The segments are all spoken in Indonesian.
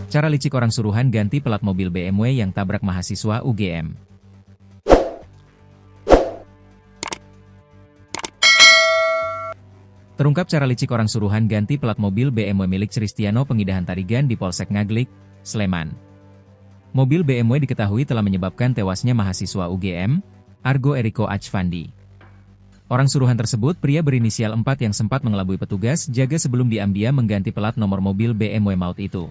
Cara licik orang suruhan ganti plat mobil BMW yang tabrak mahasiswa UGM. Terungkap cara licik orang suruhan ganti plat mobil BMW milik Cristiano Pengidahan Tarigan di Polsek Ngaglik, Sleman. Mobil BMW diketahui telah menyebabkan tewasnya mahasiswa UGM, Argo Eriko Achvandi. Orang suruhan tersebut pria berinisial 4 yang sempat mengelabui petugas jaga sebelum diam-diam mengganti plat nomor mobil BMW maut itu.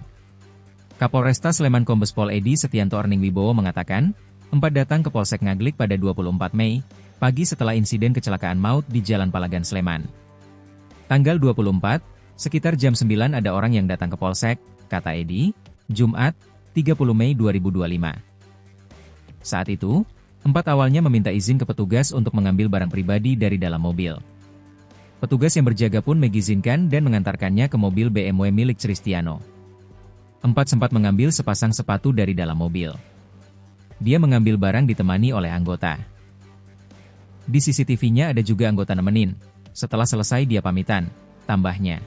Kapolresta Sleman Kombes Pol Edi Setianto Erning Wibowo mengatakan, 4 datang ke Polsek Ngaglik pada 24 Mei, pagi setelah insiden kecelakaan maut di Jalan Palagan Sleman. Tanggal 24, sekitar jam 9 ada orang yang datang ke Polsek, kata Edi, Jumat, 30 Mei 2025. Saat itu, 4 awalnya meminta izin ke petugas untuk mengambil barang pribadi dari dalam mobil. Petugas yang berjaga pun mengizinkan dan mengantarkannya ke mobil BMW milik Cristiano. 4 sempat mengambil sepasang sepatu dari dalam mobil. Dia mengambil barang ditemani oleh anggota. Di CCTV-nya ada juga anggota nemenin. Setelah selesai dia pamitan, tambahnya.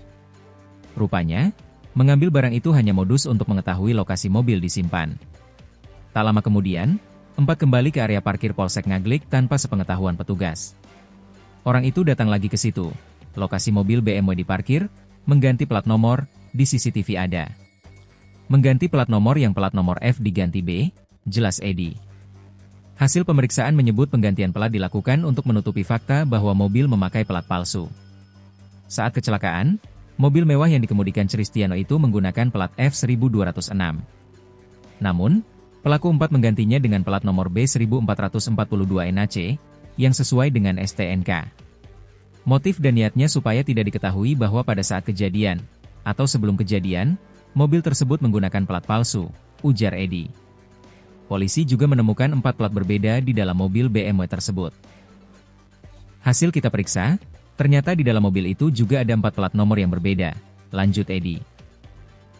Rupanya, mengambil barang itu hanya modus untuk mengetahui lokasi mobil disimpan. Tak lama kemudian, 4 kembali ke area parkir Polsek Ngaglik tanpa sepengetahuan petugas. Orang itu datang lagi ke situ, lokasi mobil BMW diparkir, mengganti plat nomor, di CCTV ada. Mengganti plat nomor yang plat nomor F diganti B, jelas Edi. Hasil pemeriksaan menyebut penggantian plat dilakukan untuk menutupi fakta bahwa mobil memakai plat palsu. Saat kecelakaan, mobil mewah yang dikemudikan Cristiano itu menggunakan plat F1206. Namun, pelaku 4 menggantinya dengan plat nomor B1442 NAC, yang sesuai dengan STNK. Motif dan niatnya supaya tidak diketahui bahwa pada saat kejadian, atau sebelum kejadian, mobil tersebut menggunakan plat palsu, ujar Edi. Polisi juga menemukan 4 plat berbeda di dalam mobil BMW tersebut. Hasil kita periksa, ternyata di dalam mobil itu juga ada 4 plat nomor yang berbeda, lanjut Edi.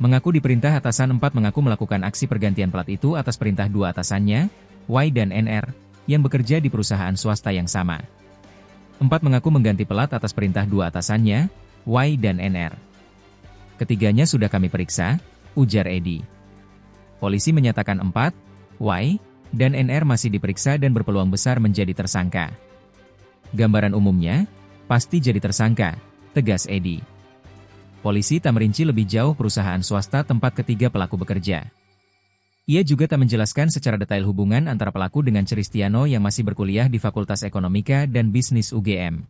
Mengaku diperintah atasan 4 mengaku melakukan aksi pergantian plat itu atas perintah 2 atasannya, Y dan NR, yang bekerja di perusahaan swasta yang sama. 4 mengaku mengganti plat atas perintah 2 atasannya, Y dan NR. Ketiganya sudah kami periksa, ujar Edi. Polisi menyatakan 4, Y, dan NR masih diperiksa dan berpeluang besar menjadi tersangka. Gambaran umumnya, pasti jadi tersangka, tegas Edi. Polisi tak merinci lebih jauh perusahaan swasta tempat ketiga pelaku bekerja. Ia juga tak menjelaskan secara detail hubungan antara pelaku dengan Cristiano yang masih berkuliah di Fakultas Ekonomika dan Bisnis UGM.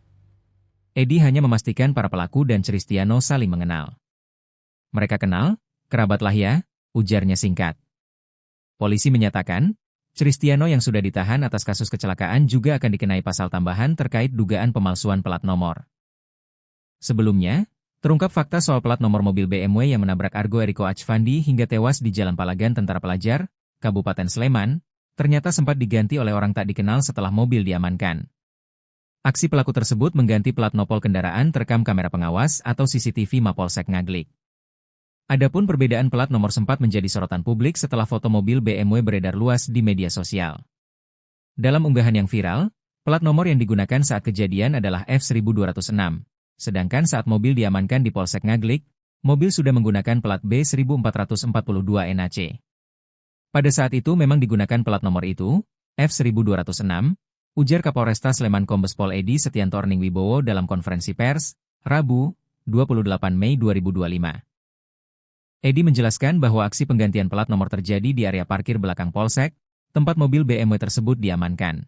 Edi hanya memastikan para pelaku dan Cristiano saling mengenal. Mereka kenal, kerabat lah ya, ujarnya singkat. Polisi menyatakan, Cristiano yang sudah ditahan atas kasus kecelakaan juga akan dikenai pasal tambahan terkait dugaan pemalsuan plat nomor. Sebelumnya, terungkap fakta soal plat nomor mobil BMW yang menabrak Argo Eriko Achvandi hingga tewas di Jalan Palagan Tentara Pelajar, Kabupaten Sleman, ternyata sempat diganti oleh orang tak dikenal setelah mobil diamankan. Aksi pelaku tersebut mengganti plat nopol kendaraan terekam kamera pengawas atau CCTV Mapolsek Ngaglik. Adapun perbedaan plat nomor sempat menjadi sorotan publik setelah foto mobil BMW beredar luas di media sosial. Dalam unggahan yang viral, plat nomor yang digunakan saat kejadian adalah F1206, sedangkan saat mobil diamankan di Polsek Ngaglik, mobil sudah menggunakan plat B1442 NAC. Pada saat itu memang digunakan plat nomor itu, F1206, ujar Kapolresta Sleman Kombes Pol Edi Setianto Erning Wibowo dalam konferensi pers, Rabu, 28 Mei 2025. Edi menjelaskan bahwa aksi penggantian plat nomor terjadi di area parkir belakang Polsek, tempat mobil BMW tersebut diamankan.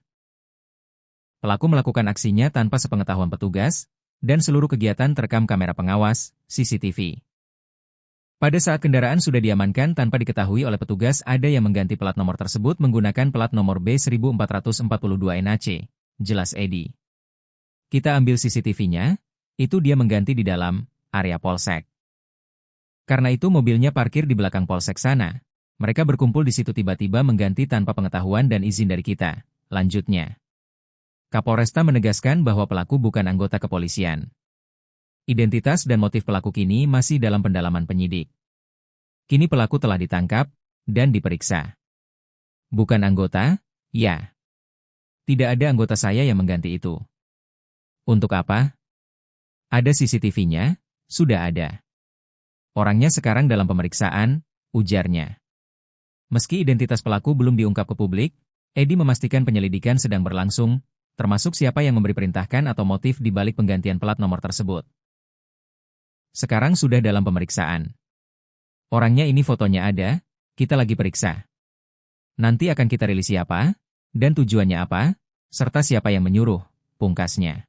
Pelaku melakukan aksinya tanpa sepengetahuan petugas, dan seluruh kegiatan terekam kamera pengawas, CCTV. Pada saat kendaraan sudah diamankan tanpa diketahui oleh petugas ada yang mengganti plat nomor tersebut menggunakan plat nomor B1442 NAC, jelas Edi. Kita ambil CCTV-nya, itu dia mengganti di dalam area Polsek. Karena itu mobilnya parkir di belakang Polsek sana. Mereka berkumpul di situ tiba-tiba mengganti tanpa pengetahuan dan izin dari kita, lanjutnya. Kapolresta menegaskan bahwa pelaku bukan anggota kepolisian. Identitas dan motif pelaku kini masih dalam pendalaman penyidik. Kini pelaku telah ditangkap dan diperiksa. Bukan anggota? Ya. Tidak ada anggota saya yang mengganti itu. Untuk apa? Ada CCTV-nya? Sudah ada. Orangnya sekarang dalam pemeriksaan, ujarnya. Meski identitas pelaku belum diungkap ke publik, Edi memastikan penyelidikan sedang berlangsung, termasuk siapa yang memberi perintahkan atau motif di balik penggantian plat nomor tersebut. Sekarang sudah dalam pemeriksaan. Orangnya ini fotonya ada, kita lagi periksa. Nanti akan kita rilis siapa, dan tujuannya apa, serta siapa yang menyuruh, pungkasnya.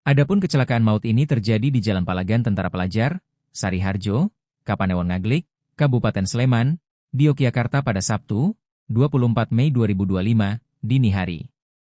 Adapun kecelakaan maut ini terjadi di Jalan Palagan Tentara Pelajar, Sariharjo, Kapanewon Ngaglik, Kabupaten Sleman, di Yogyakarta pada Sabtu, 24 Mei 2025, dini hari.